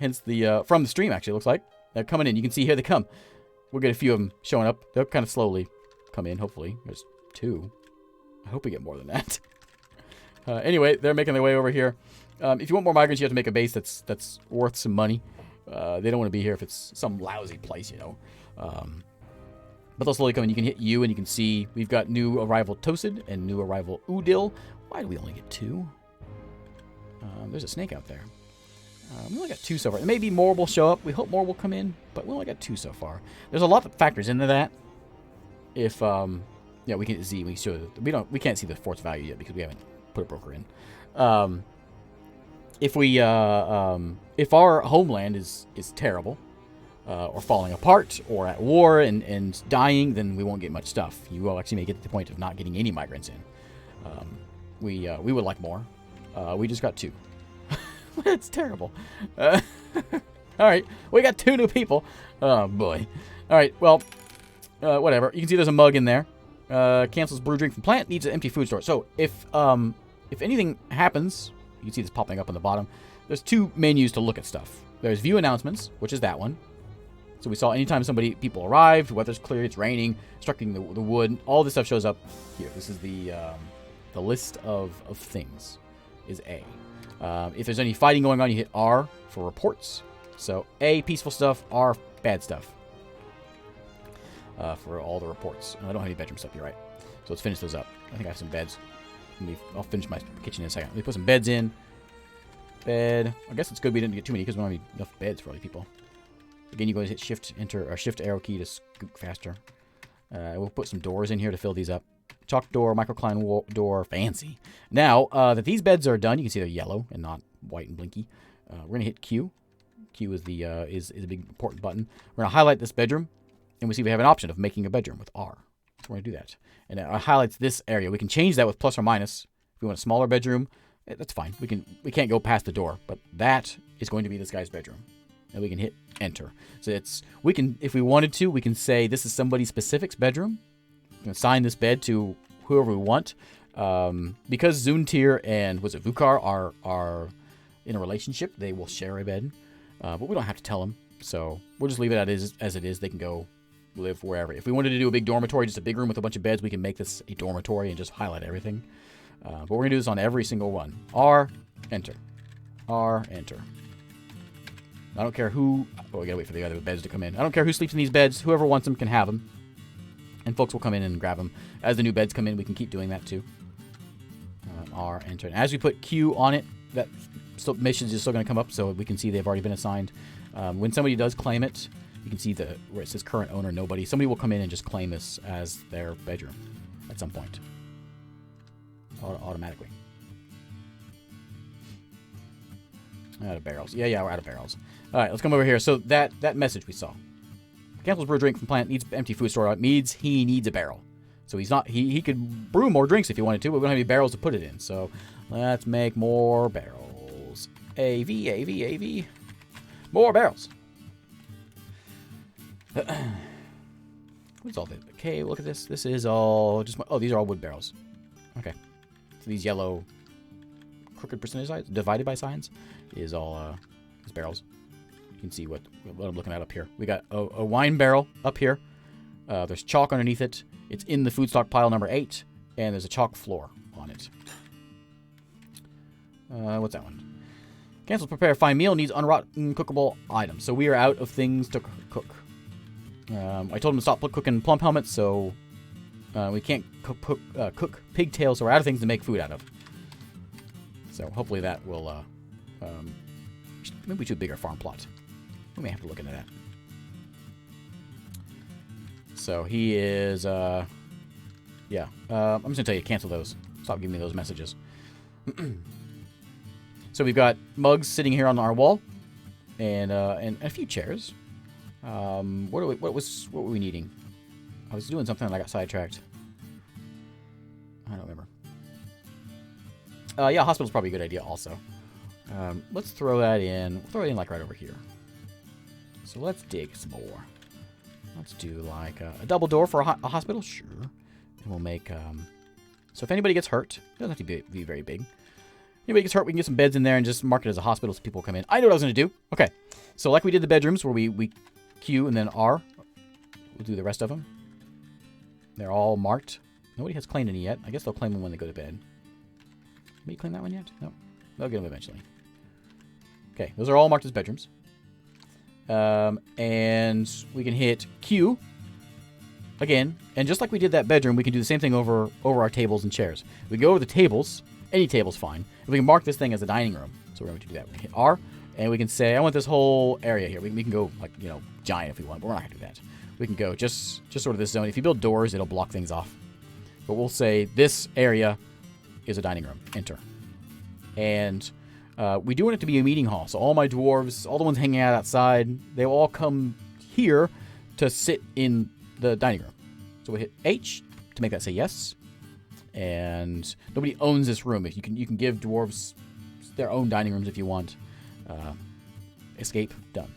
Hence the, from the stream, actually, it looks like. They're coming in. You can see here they come. We'll get a few of them showing up. They'll kind of slowly come in, hopefully. There's 2. I hope we get more than that. Anyway, they're making their way over here. If you want more migrants, you have to make a base that's worth some money. They don't want to be here if it's some lousy place, you know. But they'll slowly come in. You can hit U, and you can see we've got new arrival Tosid and new arrival Udil. Why do we only get 2? There's a snake out there. We only got 2 so far. Maybe more will show up. We hope more will come in, but we only got 2 so far. There's a lot that factors into that. If yeah, we can Z. We show we can't see the force value yet because we haven't put a broker in. If our homeland is terrible, or falling apart, or at war and dying, then we won't get much stuff. You will actually may get to the point of not getting any migrants in. We would like more. We just got 2. It's terrible. All right, we got 2 new people. Oh boy. All right, well, whatever. You can see there's a mug in there. Cancels brew drink from plant. Needs an empty food store. So if anything happens, you can see this popping up on the bottom. There's 2 menus to look at stuff. There's view announcements, which is that one. So we saw anytime people arrived, weather's clear, it's raining, striking the wood, all this stuff shows up here. This is the list of things is A. If there's any fighting going on, you hit R for reports. So A, peaceful stuff, R, bad stuff. For all the reports. I don't have any bedrooms up, you're right. So let's finish those up. I think I have some beds. I'll finish my kitchen in a second. Let me put some beds in. Bed. I guess it's good we didn't get too many because we don't have enough beds for all these people. Again, you go hit Shift, Enter, or Shift arrow key to scoot faster. We'll put some doors in here to fill these up. Chalk door, microcline door, fancy. Now that these beds are done, you can see they're yellow and not white and blinky. We're gonna hit Q. Q is the is a big important button. We're gonna highlight this bedroom, and we see we have an option of making a bedroom with R. So we're gonna do that, and it highlights this area. We can change that with plus or minus. If we want a smaller bedroom, that's fine. We can't go past the door, but that is going to be this guy's bedroom. And we can hit enter. So we can, if we wanted to, we can say this is somebody specific's bedroom. We can assign this bed to whoever we want. Because Zuntir and Vukar are in a relationship, they will share a bed. But we don't have to tell them. So we'll just leave it as it is. They can go live wherever. If we wanted to do a big dormitory, just a big room with a bunch of beds, we can make this a dormitory and just highlight everything. But we're going to do this on every single one. R, enter. R, enter. I don't care who... Oh, we gotta wait for the other beds to come in. I don't care who sleeps in these beds. Whoever wants them can have them. And folks will come in and grab them. As the new beds come in, we can keep doing that too. R, enter. And as we put Q on it, that mission is still going to come up so we can see they've already been assigned. When somebody does claim it, you can see where it says current owner, nobody. Somebody will come in and just claim this as their bedroom at some point. Automatically. Out of barrels. Yeah, we're out of barrels. All right, let's come over here. So that message we saw. Cancels brew drink from plant, needs empty food store. It means he needs a barrel. So he's not. He could brew more drinks if he wanted to, but we don't have any barrels to put it in. So let's make more barrels. AV. More barrels. What's all this? Okay, look at this. This is all just. Oh, these are all wood barrels. Okay. So these yellow crooked percentage signs divided by signs is all these barrels. You can see what I'm looking at up here. We got a wine barrel up here. There's chalk underneath it. It's in the food stockpile number 8, and there's a chalk floor on it. What's that one? Cancel prepare fine meal needs unrotten cookable items. So we are out of things to cook. I told him to stop cooking plump helmets, so we can't cook pigtails, so we're out of things to make food out of. So hopefully that will maybe we should bigger farm plot. We may have to look into that. So he is I'm just gonna tell you cancel those. Stop giving me those messages. So we've got mugs sitting here on our wall, and a few chairs. What were we needing? I was doing something and I got sidetracked. I don't remember. Yeah, hospital's probably a good idea also. Let's throw that in. We'll throw it in like right over here. So let's dig some more. Let's do like a double door for a hospital. Sure. And we'll make... so if anybody gets hurt, it doesn't have to be very big. Anybody gets hurt, we can get some beds in there and just mark it as a hospital so people come in. I know what I was going to do. Okay. So like we did the bedrooms where we Q and then R. We'll do the rest of them. They're all marked. Nobody has claimed any yet. I guess they'll claim them when they go to bed. Have you claimed that one yet? No. They'll get them eventually. Okay. Those are all marked as bedrooms. And we can hit Q again, and just like we did that bedroom, we can do the same thing over our tables and chairs. We go over the tables, any table's fine. If we can mark this thing as a dining room, so we're going to do that. We can hit R, and we can say, I want this whole area here. We can go like, giant if we want, but we're not going to do that. We can go just sort of this zone. If you build doors, it'll block things off. But we'll say this area is a dining room. Enter. And we do want it to be a meeting hall. So all my dwarves, all the ones hanging out outside, they will all come here to sit in the dining room. So we hit H to make that say yes. And nobody owns this room. If you can give dwarves their own dining rooms if you want. Escape. Done.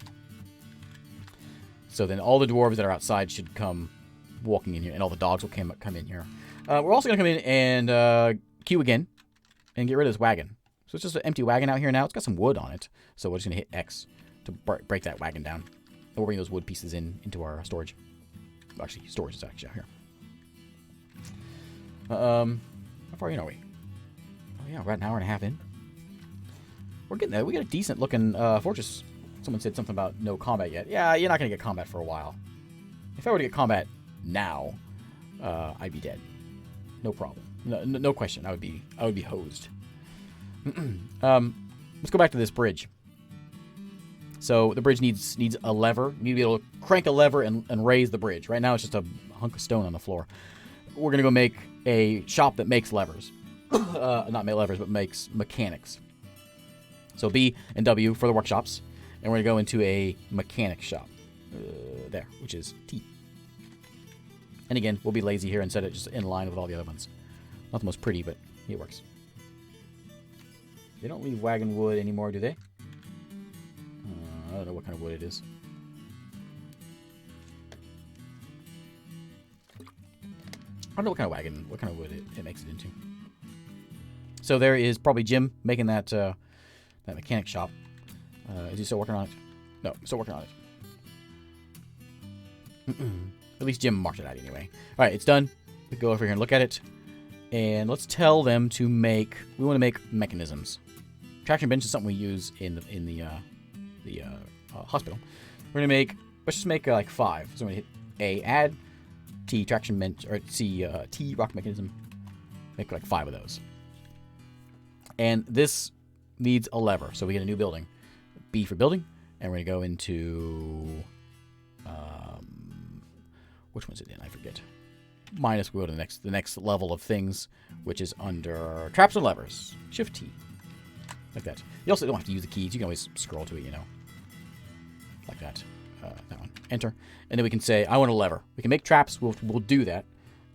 So then all the dwarves that are outside should come walking in here, and all the dogs will come in here. We're also going to come in and queue again and get rid of this wagon. So it's just an empty wagon out here now. It's got some wood on it. So we're just going to hit X to break that wagon down. And we'll bring those wood pieces into our storage. Actually, storage is actually out here. How far in are we? Oh, yeah, we're about an hour and a half in. We're getting there. We got a decent looking fortress. Someone said something about no combat yet. Yeah, you're not going to get combat for a while. If I were to get combat now, I'd be dead. No problem. No question. I would be hosed. Let's go back to this bridge. So the bridge needs a lever. You need to be able to crank a lever and raise the bridge. Right now it's just a hunk of stone on the floor. We're going to go make a shop that makes levers. Not make levers, but makes mechanics. So B and W for the workshops. And we're going to go into a mechanic shop. There, which is T. And again, we'll be lazy here and set it just in line with all the other ones. Not the most pretty, but it works. They don't leave wagon wood anymore, do they? I don't know what kind of wood it is. I don't know what kind of wood it makes it into. So there is probably Jim making that mechanic shop. Is he still working on it? No, still working on it. At least Jim marked it out anyway. All right, it's done. We go over here and look at it, and let's tell them to make. We want to make mechanisms. Traction bench is something we use in the hospital. We're gonna make. Let's just make like 5. So I'm gonna hit A, add, T, traction bench, or C, T, rock mechanism. Make like 5 of those. And this needs a lever, so we get a new building. B for building, and we're gonna go into which one's it in? I forget. Minus, we go to the next level of things, which is under traps and levers. Shift T, like that. You also don't have to use the keys. You can always scroll to it, you know, like that. That one. Enter, and then we can say I want a lever. We can make traps. We'll do that,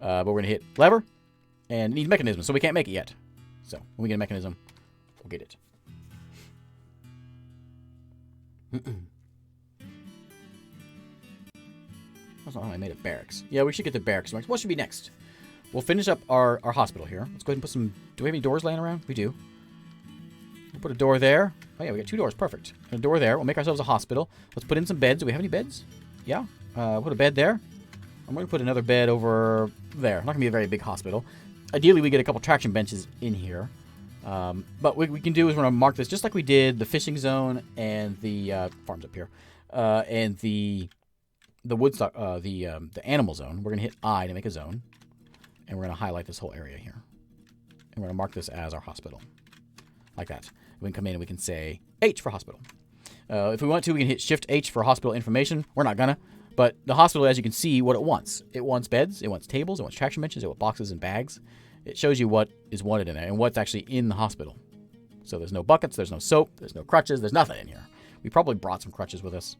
but we're gonna hit lever, and it needs mechanism, so we can't make it yet. So when we get a mechanism, we'll get it. That's not how I made a barracks. Yeah, we should get the barracks. What should be next? We'll finish up our hospital here. Let's go ahead and put some... Do we have any doors laying around? We do. We'll put a door there. Oh, yeah, we got 2 doors. Perfect. And a door there. We'll make ourselves a hospital. Let's put in some beds. Do we have any beds? Yeah. Put a bed there. I'm going to put another bed over there. Not going to be a very big hospital. Ideally, we get a couple traction benches in here. But what we can do is we're going to mark this just like we did the fishing zone and the farms up here. And the woodstock, the animal zone. We're going to hit I to make a zone. And we're going to highlight this whole area here. And we're going to mark this as our hospital. Like that. We can come in and we can say H for hospital. If we want to, we can hit Shift H for hospital information. We're not gonna. But the hospital, as you can see, what it wants. It wants beds, it wants tables, it wants traction benches, it wants boxes and bags. It shows you what is wanted in there and what's actually in the hospital. So there's no buckets, there's no soap, there's no crutches, there's nothing in here. We probably brought some crutches with us.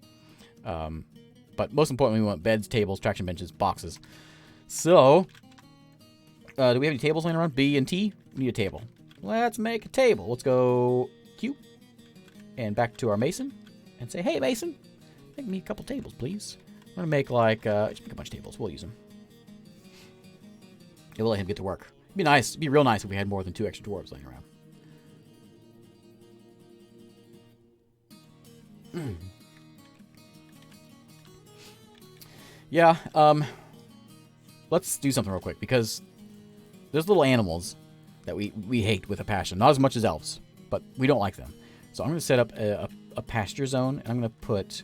But most importantly, we want beds, tables, traction benches, boxes. So, do we have any tables laying around? B and T? We need a table. Let's make a table. Let's go Q. And back to our mason. And say, hey, mason, make me a couple tables, please. I'm going to make like, just make a bunch of tables. We'll use them. Yeah, we'll let him get to work. It'd be nice. It'd be real nice if we had more than 2 extra dwarves laying around. Yeah, let's do something real quick, because there's little animals that we hate with a passion. Not as much as elves, but we don't like them. So I'm going to set up a pasture zone, and I'm going to put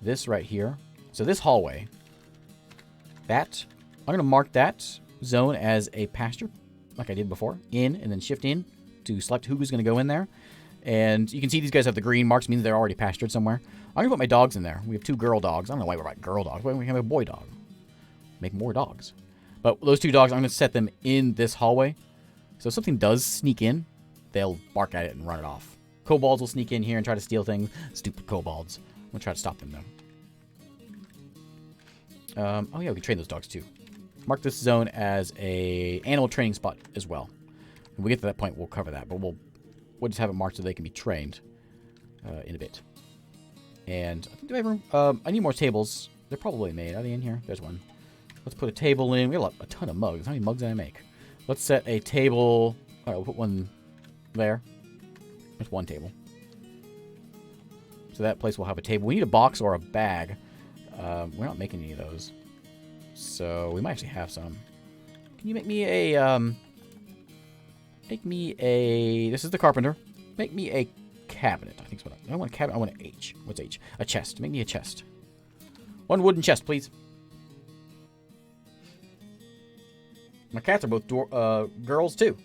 this right here. So this hallway, I'm going to mark that zone as a pasture, like I did before. In, and then shift in to select who's going to go in there. And you can see these guys have the green marks, means they're already pastured somewhere. I'm going to put my dogs in there. We have 2 girl dogs. I don't know why we're about girl dogs. Why don't we have a boy dog? Make more dogs. But those 2 dogs, I'm going to set them in this hallway. So if something does sneak in, they'll bark at it and run it off. Kobolds will sneak in here and try to steal things. Stupid kobolds. I'm going to try to stop them, though. Oh, yeah, we can train those dogs, too. Mark this zone as a animal training spot as well. When we get to that point, we'll cover that. But we'll just have it marked so they can be trained in a bit. And I think, do I have room? I need more tables. They're probably made. Are they in here? There's one. Let's put a table in. We got a ton of mugs. How many mugs did I make? Let's set a table. All right, we'll put one there. There's one table. So that place will have a table. We need a box or a bag. We're not making any of those. So we might actually have some. Can you make me a, this is the carpenter. Make me a cabinet. I think that's what I want a cabinet. I want an H. What's H? A chest. Make me a chest. One wooden chest, please. My cats are both girls, too.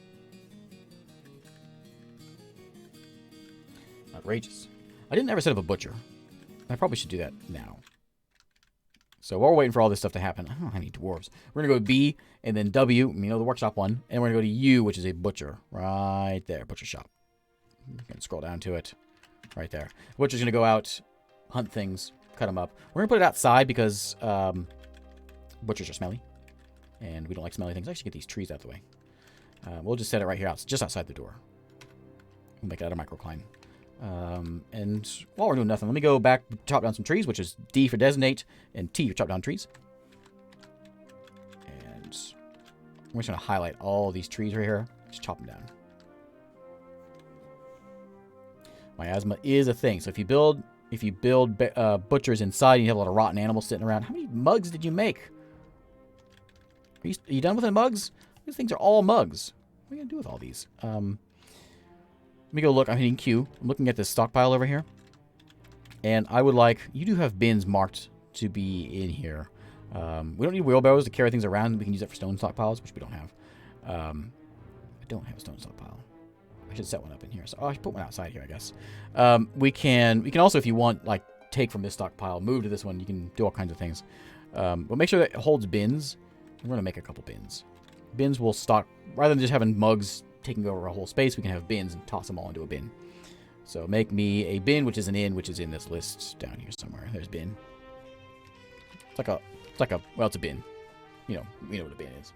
Outrageous. I didn't ever set up a butcher. I probably should do that now. So while we're waiting for all this stuff to happen, I don't have any dwarves. We're going to go to B, and then W, you know, the workshop one. And we're going to go to U, which is a butcher. Right there, butcher shop. I'm going to scroll down to it. Right there. The butcher's going to go out, hunt things, cut them up. We're going to put it outside because butchers are smelly. And we don't like smelly things. I should get these trees out of the way. We'll just set it right here, just outside the door. We'll make it out of microcline. And while we're doing nothing, let me go back, chop down some trees, which is D for designate, and T for chop down trees. And we're just going to highlight all these trees right here. Just chop them down. Miasma is a thing. So if you build butchers inside and you have a lot of rotten animals sitting around, how many mugs did you make? Are you done with the mugs? These things are all mugs. What are you going to do with all these? Let me go look. I'm hitting Q. I'm looking at this stockpile over here. And I would like... You do have bins marked to be in here. We don't need wheelbarrows to carry things around. We can use it for stone stockpiles, which we don't have. I don't have a stone stockpile. I should set one up in here. So I should put one outside here, I guess. We can also, if you want, like, take from this stockpile, move to this one. You can do all kinds of things. But make sure that it holds bins. We're going to make a couple bins. Bins will stock... Rather than just having mugs taking over a whole space, we can have bins and toss them all into a bin. So make me a bin, which is an in, which is in this list down here somewhere. There's bin. It's like a, well, it's a bin. You know what a bin is.